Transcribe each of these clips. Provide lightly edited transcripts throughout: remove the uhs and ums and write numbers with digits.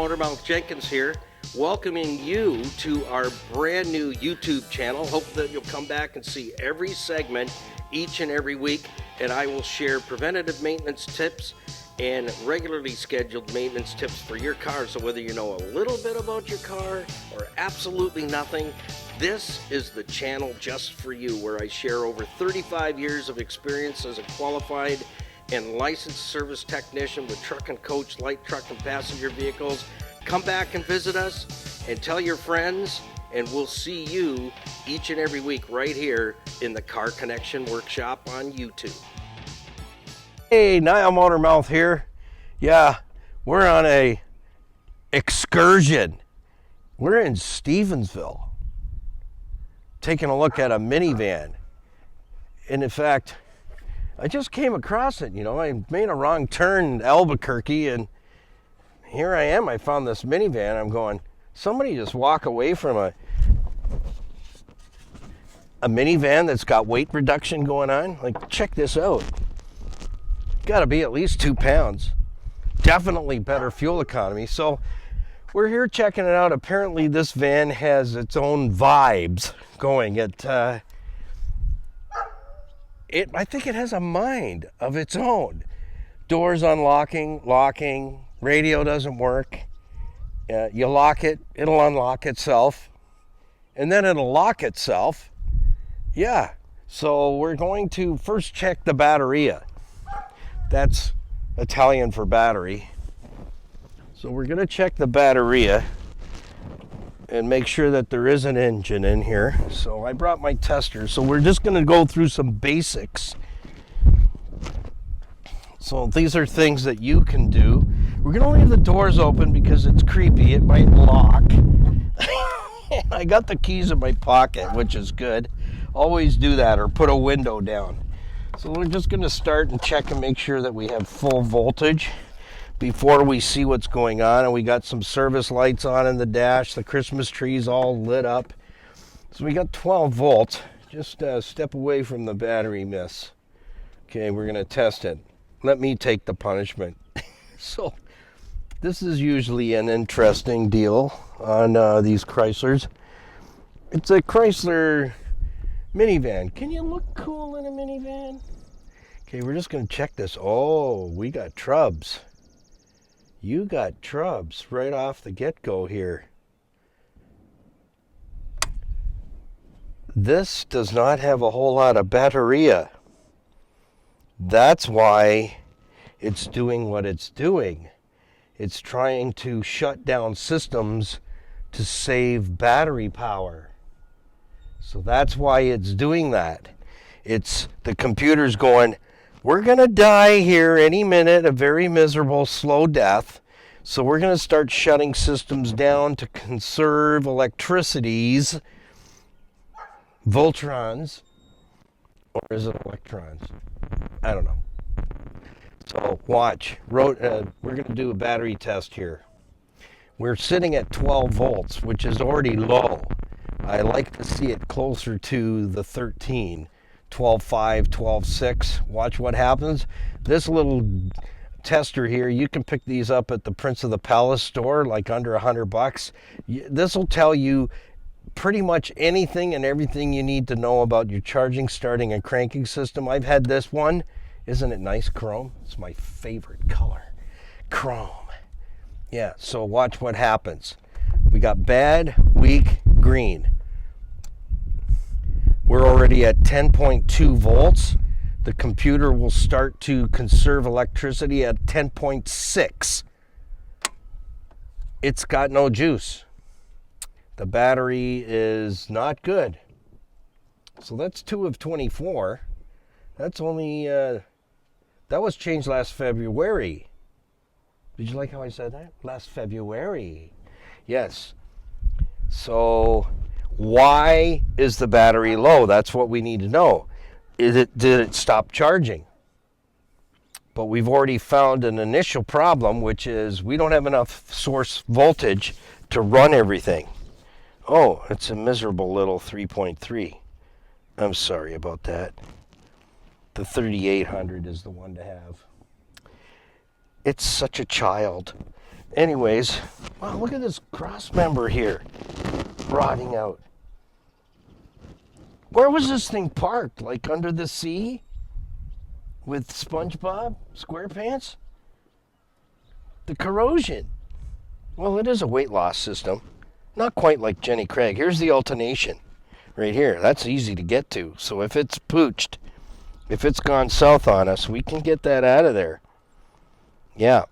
Motormouth Jenkins here, welcoming you to our brand new YouTube channel. Hope that you'll come back and see every segment each and every week, and I will share preventative maintenance tips and regularly scheduled maintenance tips for your car. So whether you know a little bit about your car or absolutely nothing, this is the channel just for you, where I share over 35 years of experience as a qualified and licensed service technician with truck and coach, light truck and passenger vehicles. Come back and visit us and tell your friends, and we'll see you each and every week right here in the Car Connection Workshop on YouTube. Hey, Niall Motormouth here. Yeah, we're on a excursion. We're in Stevensville, taking a look at a minivan. And in fact, I just came across it. I made a wrong turn in Albuquerque, and here I am. I found this minivan. I'm going, somebody just walk away from a minivan that's got weight reduction going on. Like, check this out. Got to be at least 2 pounds. Definitely better fuel economy. So we're here checking it out. Apparently this van has its own vibes going. I think it has a mind of its own. Doors unlocking, locking, radio doesn't work. You lock it, it'll unlock itself, and then it'll lock itself. Yeah, so we're going to first check the batteria. That's Italian for battery. So we're going to check the batteria and make sure that there is an engine in here. So I brought my tester. So we're just going to go through some basics. So these are things that you can do. We're going to leave the doors open because it's creepy. It might lock. I got the keys in my pocket, which is good. Always do that, or put a window down. So we're just going to start and check and make sure that we have full voltage before we see what's going on. And we got some service lights on in the dash. The Christmas tree's all lit up. So we got 12 volts. Just step away from the battery, miss. Okay, we're going to test it. Let me take the punishment. So this is usually an interesting deal on these Chryslers. It's a Chrysler minivan. Can you look cool in a minivan? Okay, we're just going to check this. Oh, we got trubs. You got trubs right off the get-go here. This does not have a whole lot of batteria. That's why it's doing what it's doing. It's trying to shut down systems to save battery power. So that's why it's doing that. The computer's going, we're going to die here any minute, a very miserable, slow death. So we're going to start shutting systems down to conserve electricities, Voltrons, or is it electrons? I don't know. So watch. We're going to do a battery test here. We're sitting at 12 volts, which is already low. I like to see it closer to the 13. 12.5, 12.6. Watch what happens. This little tester here, you can pick these up at the Prince of the Palace store, like under $100. This will tell you pretty much anything and everything you need to know about your charging, starting, and cranking system. I've had this one. Isn't it nice chrome? It's my favorite color. Chrome. Yeah, so watch what happens. We got bad, weak, green. We're already at 10.2 volts. The computer will start to conserve electricity at 10.6. It's got no juice. The battery is not good. So that's 2 of 24. That's only, that was changed last February. Did you like how I said that? Last February. Yes. So why is the battery low? That's what we need to know. Did it stop charging? But we've already found an initial problem, which is we don't have enough source voltage to run everything. Oh, it's a miserable little 3.3. I'm sorry about that. The 3800 is the one to have. It's such a child. Anyways, wow, look at this cross member here, rotting out. Where was this thing parked? Like under the sea? With SpongeBob SquarePants? The corrosion. Well, it is a weight loss system. Not quite like Jenny Craig. Here's the alternation right here. That's easy to get to. So if it's pooched, if it's gone south on us, we can get that out of there. Yeah.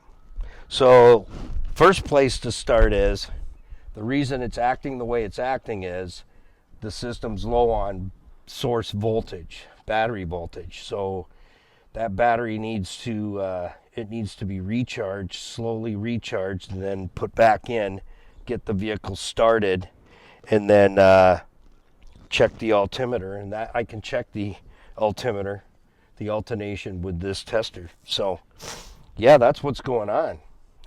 So first place to start is, the reason it's acting the way it's acting is the system's low on source voltage, battery voltage. So that battery needs to be recharged, slowly recharged, and then put back in, get the vehicle started, and then check the altimeter. And that I can check the altimeter, the alternation with this tester. So yeah, that's what's going on,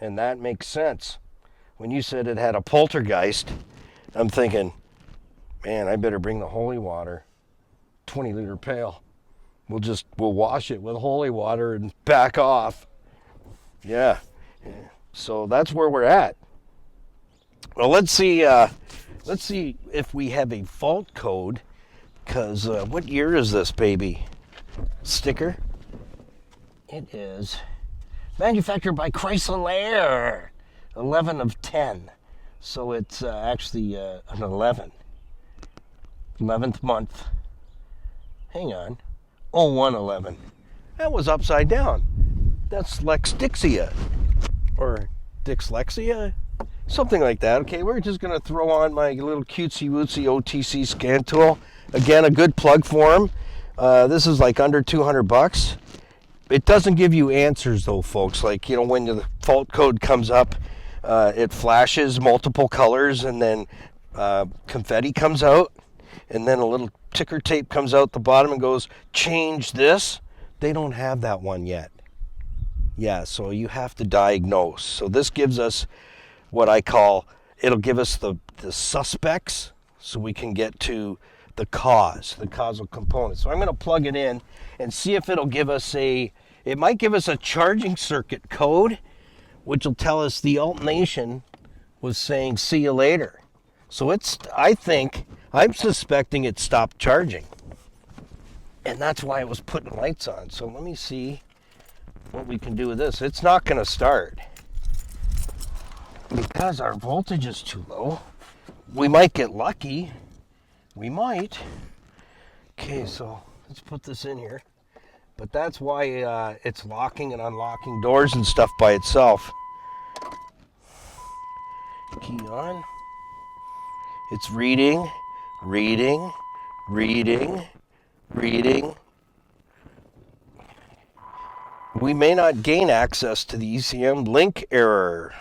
and that makes sense. When you said it had a poltergeist, I'm thinking, man, I better bring the holy water, 20-liter pail. We'll wash it with holy water and back off. Yeah. So that's where we're at. Well, let's see if we have a fault code, because what year is this baby? Sticker? It is manufactured by Chrysler, 11 of 10. So it's actually an 11th month. Hang on. 0111. That was upside down. That's Lex Dixia. Or Dixlexia? Something like that. Okay, we're just going to throw on my little cutesy-wootsy OTC scan tool. Again, a good plug for them. This is like under $200. It doesn't give you answers though, folks. Like, you know, when the fault code comes up, it flashes multiple colors, and then confetti comes out, and then a little ticker tape comes out the bottom and goes, change this. They don't have that one yet. Yeah, so you have to diagnose. So this gives us what I call, it'll give us the suspects, so we can get to the cause, the causal component. So I'm going to plug it in and see if it'll give us it might give us a charging circuit code, which will tell us the alternation was saying, see you later. So I'm suspecting it stopped charging. And that's why it was putting lights on. So let me see what we can do with this. It's not going to start because our voltage is too low. We might get lucky. We might. Okay, so let's put this in here. But that's why it's locking and unlocking doors and stuff by itself. Key on. It's reading. We may not gain access to the ECM. Link error.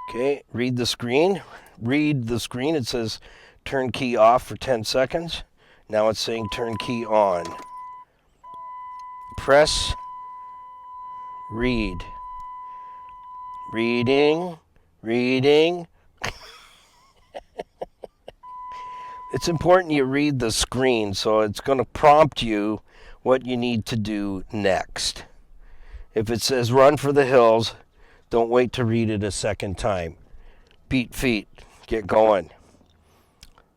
Okay, read the screen. It says turn key off for 10 seconds. Now it's saying turn key on. Press read. Reading. It's important you read the screen, so it's going to prompt you what you need to do next. If it says run for the hills, don't wait to read it a second time. Beat feet, get going.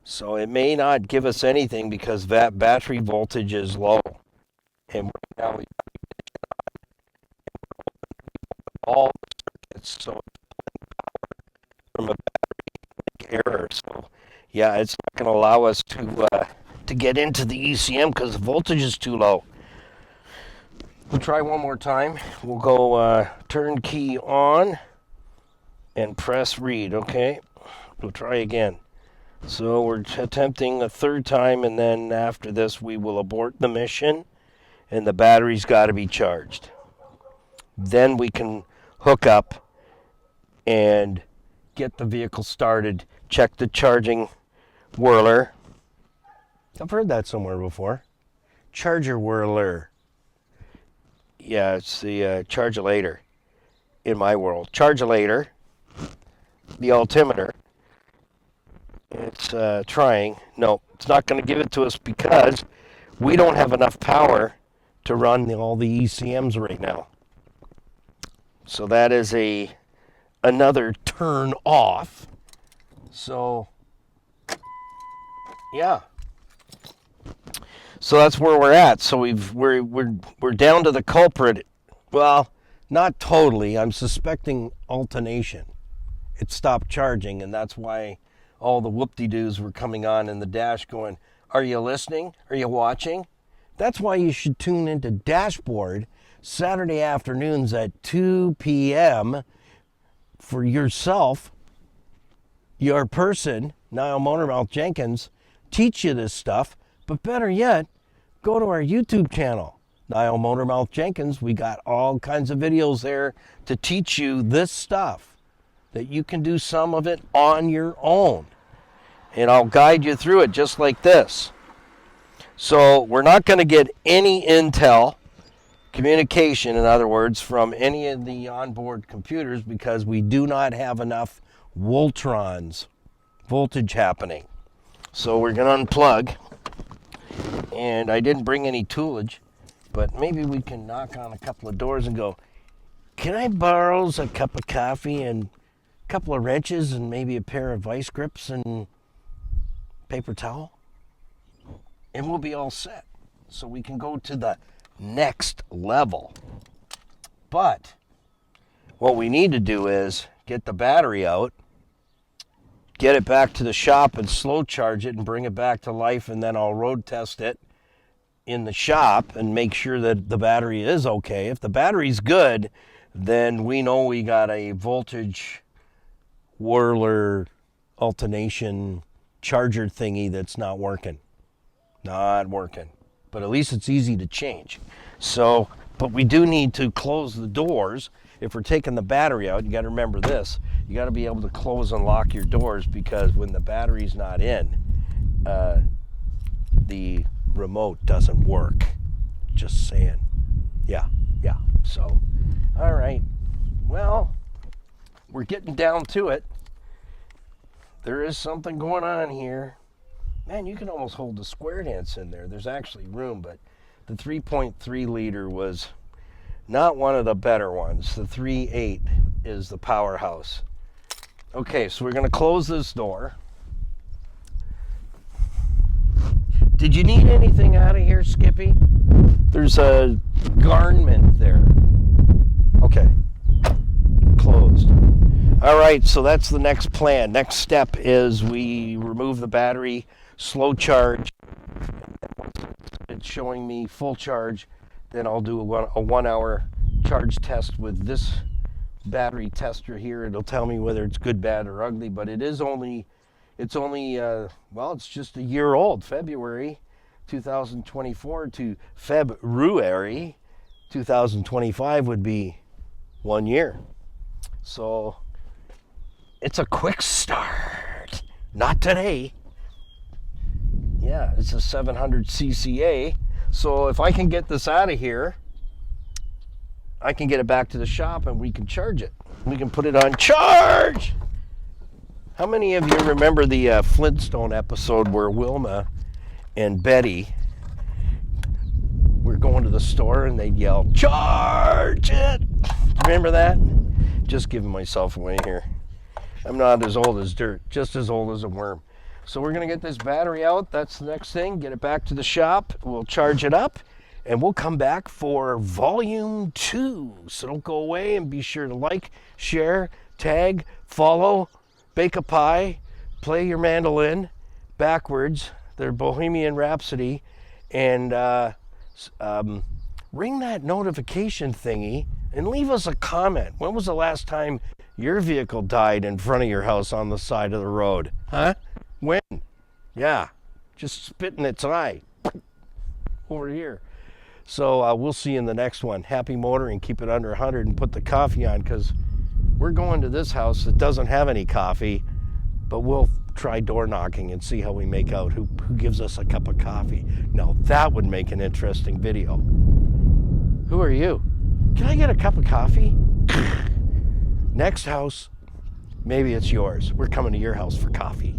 So it may not give us anything because that battery voltage is low. And right now we all the circuits, so it's power from a battery error. So yeah, it's not going to allow us to get into the ECM because the voltage is too low. We'll try one more time. We'll go turn key on and press read. Okay, we'll try again. So we're attempting a third time, and then after this we will abort the mission, and the battery's got to be charged. Then we can hook up and get the vehicle started, check the charging whirler. I've heard that somewhere before. Charger whirler. Yeah, it's the charge-a-lator in my world. Charge-a-lator. The altimeter. It's trying. No, it's not going to give it to us because we don't have enough power to run all the ECMs right now. So that is another turn off. So yeah. So that's where we're at. So we're down to the culprit. Well, not totally. I'm suspecting alternation. It stopped charging, and that's why all the whoop-de-doos were coming on in the dash going, are you listening? Are you watching? That's why you should tune into Dashboard Saturday afternoons at 2 p.m. for yourself, your person, Niall Motormouth Jenkins, teach you this stuff. But better yet, go to our YouTube channel, Niall Motormouth Jenkins. We got all kinds of videos there to teach you this stuff, that you can do some of it on your own. And I'll guide you through it just like this. So we're not going to get any intel, communication, in other words, from any of the onboard computers because we do not have enough voltage happening. So we're going to unplug. And I didn't bring any toolage, but maybe we can knock on a couple of doors and go, can I borrow a cup of coffee and a couple of wrenches and maybe a pair of vice grips and paper towel? And we'll be all set. So we can go to the next level. But what we need to do is get the battery out, get it back to the shop and slow charge it and bring it back to life, and then I'll road test it in the shop and make sure that the battery is okay. If the battery's good, then we know we got a voltage whirler alternation charger thingy that's not working. Not working. But at least it's easy to change. So, but we do need to close the doors. If we're taking the battery out, you got to remember this. You got to be able to close and lock your doors because when the battery's not in, the remote doesn't work. Just saying. Yeah. So, all right. Well, we're getting down to it. There is something going on here. Man, you can almost hold the square dance in there. There's actually room, but the 3.3 liter was not one of the better ones. The 3.8 is the powerhouse. Okay, so we're going to close this door. Did you need anything out of here, Skippy? There's a garment there. Okay, closed. All right, so that's the next plan. Next step is we remove the battery, slow charge. It's showing me full charge. Then I'll do a 1 hour charge test with this battery tester here. It'll tell me whether it's good, bad, or ugly, but it's just a year old. February 2024 to February 2025 would be 1 year. So it's a quick start. Not today. Yeah, it's a 700 CCA. So if I can get this out of here, I can get it back to the shop and we can charge it. We can put it on charge. How many of you remember the Flintstone episode where Wilma and Betty were going to the store and they'd yell, charge it? Remember that? Just giving myself away here. I'm not as old as dirt, just as old as a worm. So we're going to get this battery out. That's the next thing. Get it back to the shop. We'll charge it up. And we'll come back for volume 2. So don't go away, and be sure to like, share, tag, follow, bake a pie, play your mandolin backwards, their Bohemian Rhapsody, and ring that notification thingy and leave us a comment. When was the last time your vehicle died in front of your house on the side of the road? Huh? When? Yeah, just spit in its eye. Over here. So we'll see you in the next one. Happy motoring, keep it under 100 and put the coffee on, because we're going to this house that doesn't have any coffee, but we'll try door knocking and see how we make out who gives us a cup of coffee. Now that would make an interesting video. Who are you? Can I get a cup of coffee? Next house, maybe it's yours. We're coming to your house for coffee.